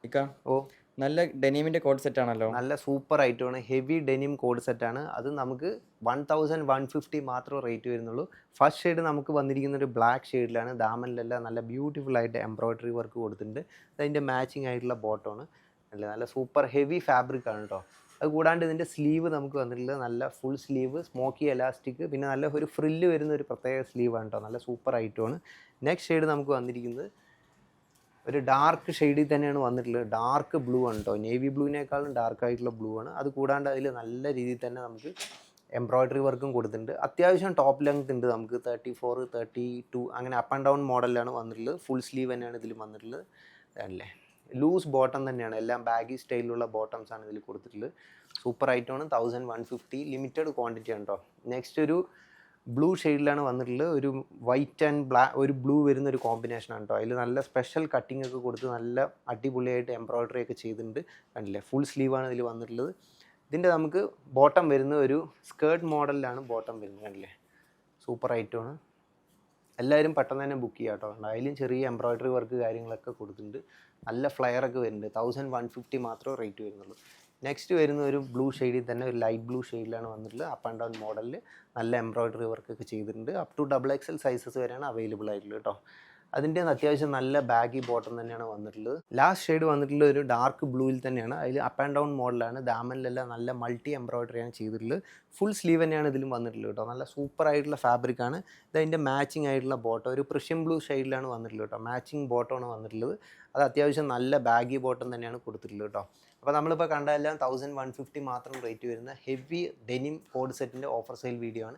ഇക്ക, ഓ നല്ല ഡെനീമിന്റെ code set ആണല്ലോ. നല്ല സൂപ്പർ ഐറ്റമാണ്. ഹെവി ഡെനിം കോഡ് സെറ്റാണ്. അത് നമുക്ക് 1150 മാത്രമേ റേറ്റ് വരുന്നുള്ളൂ. ഫസ്റ്റ് ഷെയ്ഡ് നമുക്ക് വന്നിരിക്കുന്ന ഒരു ബ്ലാക്ക് ഷെയ്ഡിലാണ്. ദാമനിലെല്ലാം നല്ല ബ്യൂട്ടിഫുൾ ആയിട്ട് എംബ്രോയ്ഡറി വർക്ക് കൊടുത്തിട്ടുണ്ട്. അതിൻ്റെ മാച്ചിങ് ആയിട്ടുള്ള ബോട്ടമാണ്. നല്ല സൂപ്പർ ഹെവി ഫാബ്രിക് ആണ് കേട്ടോ. അത് കൂടാണ്ട് ഇതിൻ്റെ സ്ലീവ് നമുക്ക് വന്നിട്ടുള്ളത് നല്ല ഫുൾ സ്ലീവ്, സ്മോക്കി എലാസ്റ്റിക്, പിന്നെ നല്ല ഒരു ഫ്രില്ല് വരുന്ന ഒരു പ്രത്യേക സ്ലീവാണ് കേട്ടോ. നല്ല സൂപ്പർ ഐറ്റമാണ്. നെക്സ്റ്റ് ഷെയ്ഡ് നമുക്ക് വന്നിരിക്കുന്നത് ഒരു ഡാർക്ക് ഷെയ്ഡിൽ തന്നെയാണ് വന്നിട്ടുള്ളത്. ഡാർക്ക് ബ്ലൂ ആണ് കേട്ടോ. നേവി ബ്ലൂവിനേക്കാളും ഡാർക്ക് ആയിട്ടുള്ള ബ്ലൂ ആണ്. അത് കൂടാണ്ട് അതിൽ നല്ല രീതിയിൽ തന്നെ നമുക്ക് എംബ്രോയ്ഡറി വർക്കും കൊടുത്തിട്ടുണ്ട്. അത്യാവശ്യം ടോപ്പ് ലെങ്ത് ഉണ്ട്. നമുക്ക് 34, 32 അങ്ങനെ അപ്പ് ആൻഡ് ഡൗൺ മോഡലിലാണ് വന്നിട്ടുള്ളത്. ഫുൾ സ്ലീവ് തന്നെയാണ് ഇതിൽ വന്നിട്ടുള്ളത്. അല്ലേ, ലൂസ് ബോട്ടം തന്നെയാണ്. എല്ലാം ബാഗി സ്റ്റൈലിലുള്ള ബോട്ടംസ് ആണ് ഇതിൽ കൊടുത്തിട്ടുള്ളത്. സൂപ്പർ ഐറ്റമാണ്. 1150 ലിമിറ്റഡ് ക്വാണ്ടിറ്റി ആണ് കേട്ടോ. നെക്സ്റ്റ് ഒരു ബ്ലൂ ഷെയ്ഡിലാണ് വന്നിട്ടുള്ളത്. ഒരു വൈറ്റ് ആൻഡ് ഒരു ബ്ലൂ വരുന്ന ഒരു കോമ്പിനേഷനാണ് കേട്ടോ. അതിൽ നല്ല സ്പെഷ്യൽ കട്ടിംഗ് ഒക്കെ കൊടുത്ത് നല്ല അടിപൊളിയായിട്ട് എംബ്രോയ്ഡറി ഒക്കെ ചെയ്തിട്ടുണ്ട്. കണ്ടില്ലേ, ഫുൾ സ്ലീവാണ് ഇതിൽ വന്നിട്ടുള്ളത്. ഇതിൻ്റെ നമുക്ക് ബോട്ടം വരുന്ന ഒരു സ്കേർട്ട് മോഡലിലാണ് ബോട്ടം വരുന്നത്. കണ്ടില്ലേ, സൂപ്പർ ഐറ്റമാണ്. എല്ലാവരും പെട്ടെന്ന് തന്നെ ബുക്ക് ചെയ്യാം കേട്ടോ. അതിലും ചെറിയ എംബ്രോയ്ഡറി വർക്ക് കാര്യങ്ങളൊക്കെ കൊടുത്തിട്ടുണ്ട്. നല്ല ഫ്ലെയറൊക്കെ വരുന്നുണ്ട്. 1150 മാത്രമേ റേറ്റ് വരുന്നുള്ളൂ. നെക്സ്റ്റ് വരുന്ന ഒരു ബ്ലൂ ഷെയ്ഡിൽ തന്നെ ഒരു ലൈറ്റ് ബ്ലൂ ഷെയ്ഡിലാണ് വന്നിട്ടുള്ളത്. അപ്പ് ആൻഡ് ഡൗൺ മോഡലിൽ നല്ല എംബ്രോയ്ഡറി വർക്കൊക്കെ ചെയ്തിട്ടുണ്ട്. അപ് ടു XXL സൈസസ് വരെയാണ് അവൈലബിൾ ആയിട്ടുള്ളത് കേട്ടോ. അതിൻ്റെ അത്യാവശ്യം നല്ല ബാഗി ബോട്ടം തന്നെയാണ് വന്നിട്ടുള്ളത്. ലാസ്റ്റ് ഷെയ്ഡ് വന്നിട്ടുള്ളത് ഒരു ഡാർക്ക് ബ്ലൂവിൽ തന്നെയാണ്. അതിൽ അപ്പ് ആൻഡ് ഡൗൺ മോഡലാണ്. ദാമനിലെല്ലാം നല്ല മൾട്ടി എംബ്രോയ്ഡറിയാണ് ചെയ്തിട്ടുള്ളത്. ഫുൾ സ്ലീവ് തന്നെയാണ് ഇതിലും വന്നിട്ടുള്ളത് കേട്ടോ. നല്ല സൂപ്പർ ആയിട്ടുള്ള ഫാബ്രിക്കാണ്. ഇതിൻ്റെ മാച്ചിങ് ആയിട്ടുള്ള ബോട്ടം ഒരു പ്രഷ്യൻ ബ്ലൂ ഷെയ്ഡിലാണ് വന്നിട്ടുള്ളത് കേട്ടോ. മാച്ചിങ് ബോട്ടമാണ് വന്നിട്ടുള്ളത്. അത് അത്യാവശ്യം നല്ല ബാഗി ബോട്ടം തന്നെയാണ് കൊടുത്തിട്ടുള്ളത് കേട്ടോ. അപ്പോൾ നമ്മളിപ്പോൾ കണ്ടതെല്ലാം 1150 മാത്രം റേറ്റ് വരുന്ന ഹെവി ഡെനിം കോഡ് സെറ്റിൻ്റെ ഓഫർ സെയിൽ വീഡിയോ ആണ്.